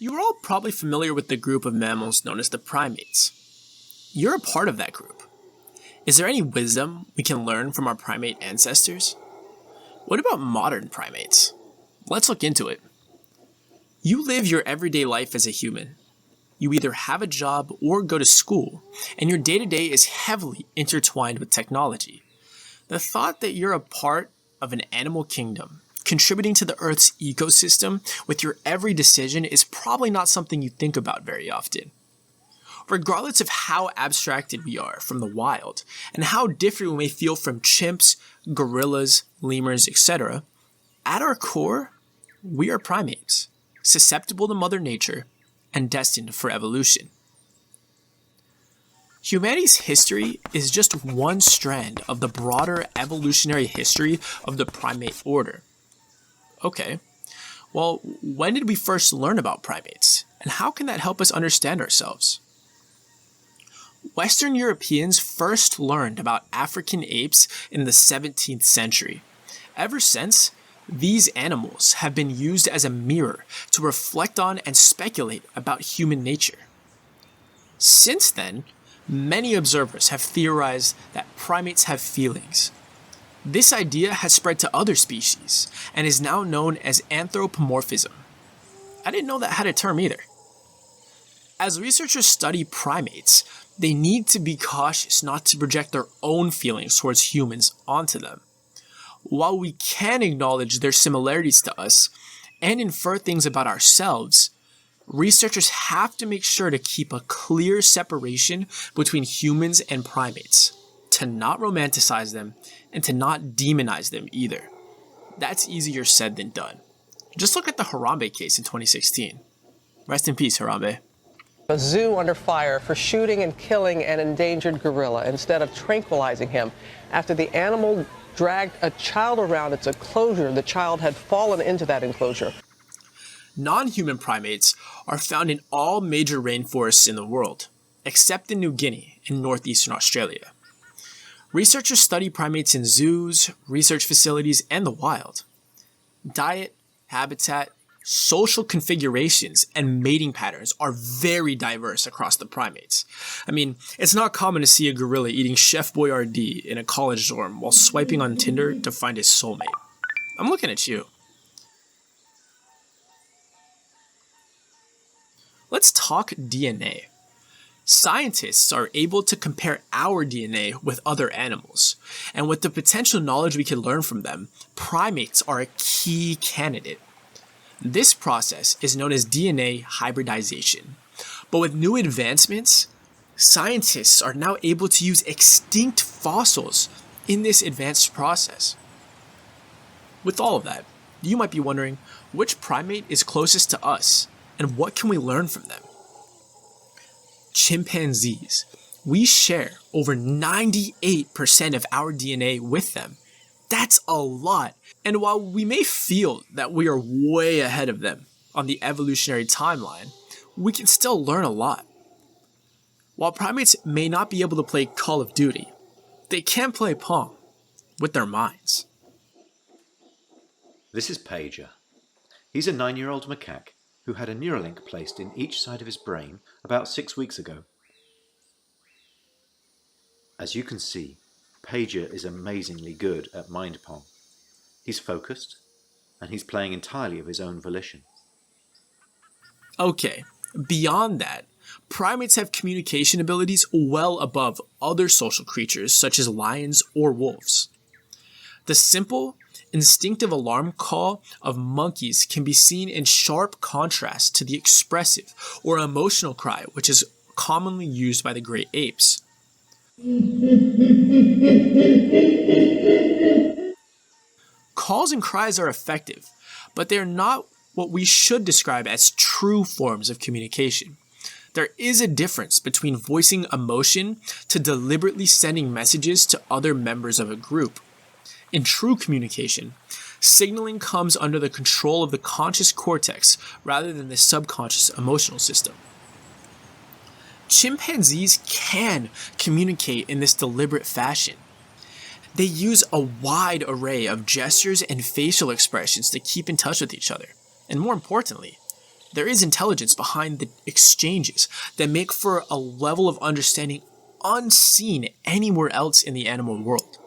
You are all probably familiar with the group of mammals known as the primates. You're a part of that group. Is there any wisdom we can learn from our primate ancestors? What about modern primates? Let's look into it. You live your everyday life as a human. You either have a job or go to school, and your day-to-day is heavily intertwined with technology. The thought that you're a part of an animal kingdom, contributing to the Earth's ecosystem with your every decision is probably not something you think about very often. Regardless of how abstracted we are from the wild, and how different we may feel from chimps, gorillas, lemurs, etc., at our core, we are primates, susceptible to Mother Nature, and destined for evolution. Humanity's history is just one strand of the broader evolutionary history of the primate order. Okay, well, when did we first learn about primates, and how can that help us understand ourselves? Western Europeans first learned about African apes in the 17th century. Ever since, these animals have been used as a mirror to reflect on and speculate about human nature. Since then, many observers have theorized that primates have feelings. This idea has spread to other species and is now known as anthropomorphism. I didn't know that had a term either. As researchers study primates, they need to be cautious not to project their own feelings towards humans onto them. While we can acknowledge their similarities to us and infer things about ourselves, researchers have to make sure to keep a clear separation between humans and primates, to not romanticize them and to not demonize them either. That's easier said than done. Just look at the Harambe case in 2016. Rest in peace, Harambe. A zoo under fire for shooting and killing an endangered gorilla instead of tranquilizing him after the animal dragged a child around its enclosure. The child had fallen into that enclosure. Non-human primates are found in all major rainforests in the world, except in New Guinea and northeastern Australia. Researchers study primates in zoos, research facilities, and the wild. Diet, habitat, social configurations, and mating patterns are very diverse across the primates. I mean, it's not common to see a gorilla eating Chef Boyardee in a college dorm while swiping on Tinder to find his soulmate. I'm looking at you. Let's talk DNA. Scientists are able to compare our DNA with other animals, and with the potential knowledge we can learn from them, primates are a key candidate. This process is known as DNA hybridization, but with new advancements, scientists are now able to use extinct fossils in this advanced process. With all of that, you might be wondering, which primate is closest to us, and what can we learn from them? Chimpanzees. We share over 98% of our DNA with them. That's a lot. And while we may feel that we are way ahead of them on the evolutionary timeline, we can still learn a lot. While primates may not be able to play Call of Duty, they can play Pong with their minds. This is Pager. He's a 9-year-old macaque who had a Neuralink placed in each side of his brain about 6 weeks ago. As you can see, Pager is amazingly good at mind Pong. He's focused, and he's playing entirely of his own volition. Okay, beyond that, primates have communication abilities well above other social creatures such as lions or wolves. The simple, instinctive alarm call of monkeys can be seen in sharp contrast to the expressive or emotional cry which is commonly used by the great apes. Calls and cries are effective, but they are not what we should describe as true forms of communication. There is a difference between voicing emotion to deliberately sending messages to other members of a group. In true communication, signaling comes under the control of the conscious cortex rather than the subconscious emotional system. Chimpanzees can communicate in this deliberate fashion. They use a wide array of gestures and facial expressions to keep in touch with each other. And more importantly, There is intelligence behind the exchanges that make for a level of understanding unseen anywhere else in the animal world.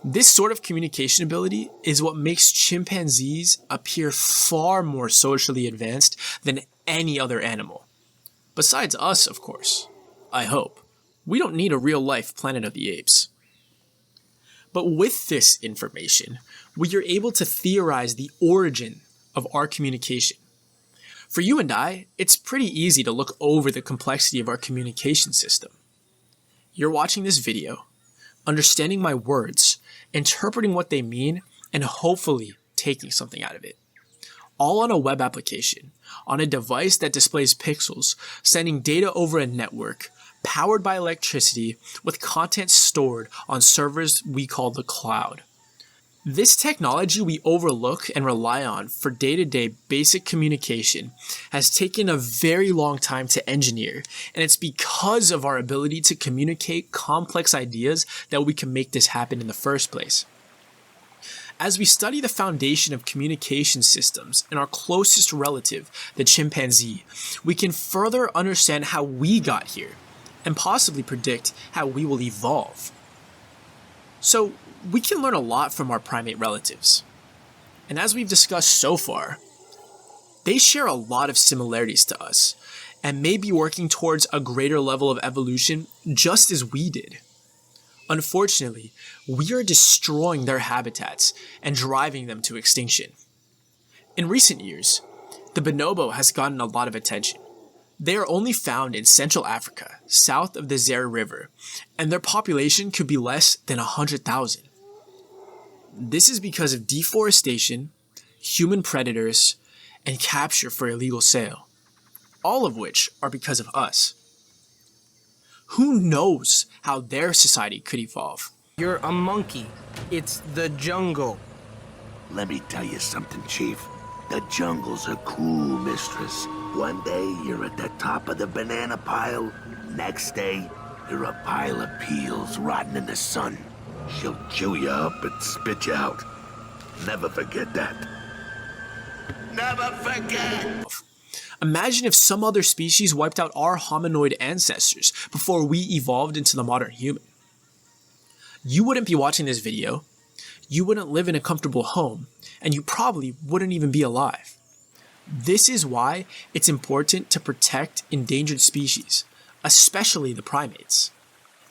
This sort of communication ability is what makes chimpanzees appear far more socially advanced than any other animal. Besides us, of course. I hope. We don't need a real-life Planet of the Apes. But with this information, we are able to theorize the origin of our communication. For you and I, it's pretty easy to look over the complexity of our communication system. You're watching this video, understanding my words, interpreting what they mean, and hopefully taking something out of it. All on a web application, on a device that displays pixels, sending data over a network, powered by electricity, with content stored on servers we call the cloud. This technology we overlook and rely on for day-to-day basic communication has taken a very long time to engineer, and it's because of our ability to communicate complex ideas that we can make this happen in the first place. As we study the foundation of communication systems in our closest relative, the chimpanzee, we can further understand how we got here, and possibly predict how we will evolve. So, we can learn a lot from our primate relatives. And as we've discussed so far, they share a lot of similarities to us, and may be working towards a greater level of evolution just as we did. Unfortunately, we are destroying their habitats and driving them to extinction. In recent years, the bonobo has gotten a lot of attention. They are only found in Central Africa, south of the Zaire River, and their population could be less than 100,000. This is because of deforestation, human predators, and capture for illegal sale, all of which are because of us. Who knows how their society could evolve? You're a monkey. It's the jungle. Let me tell you something, Chief. The jungle's a cruel mistress. One day, you're at the top of the banana pile. Next day, you're a pile of peels rotting in the sun. She'll chew you up and spit you out. Never forget that. Never forget! Imagine if some other species wiped out our hominoid ancestors before we evolved into the modern human. You wouldn't be watching this video, you wouldn't live in a comfortable home, and you probably wouldn't even be alive. This is why it's important to protect endangered species, especially the primates.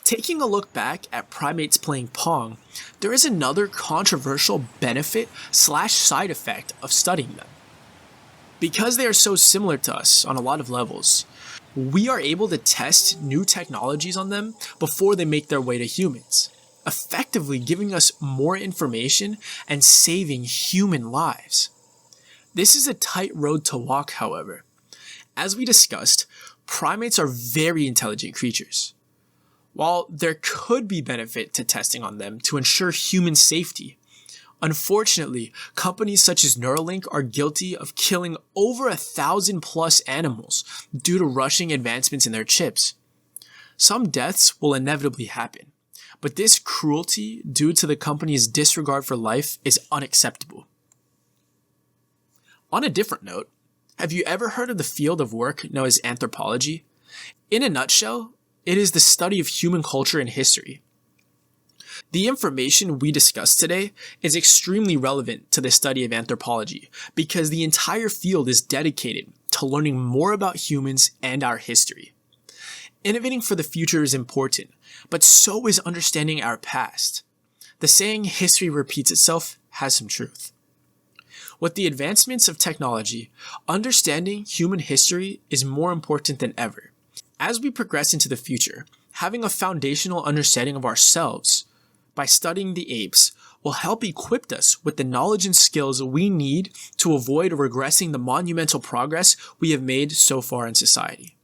Taking a look back at primates playing Pong, there is another controversial benefit/side effect of studying them. Because they are so similar to us on a lot of levels, we are able to test new technologies on them before they make their way to humans, effectively giving us more information and saving human lives. This is a tight road to walk, however. As we discussed, primates are very intelligent creatures. While there could be benefit to testing on them to ensure human safety, unfortunately, companies such as Neuralink are guilty of killing over 1,000+ animals due to rushing advancements in their chips. Some deaths will inevitably happen, but this cruelty due to the company's disregard for life is unacceptable. On a different note, have you ever heard of the field of work known as anthropology? In a nutshell, it is the study of human culture and history. The information we discussed today is extremely relevant to the study of anthropology because the entire field is dedicated to learning more about humans and our history. Innovating for the future is important, but so is understanding our past. The saying, "history repeats itself," has some truth. With the advancements of technology, understanding human history is more important than ever. As we progress into the future, having a foundational understanding of ourselves by studying the apes will help equip us with the knowledge and skills we need to avoid regressing the monumental progress we have made so far in society.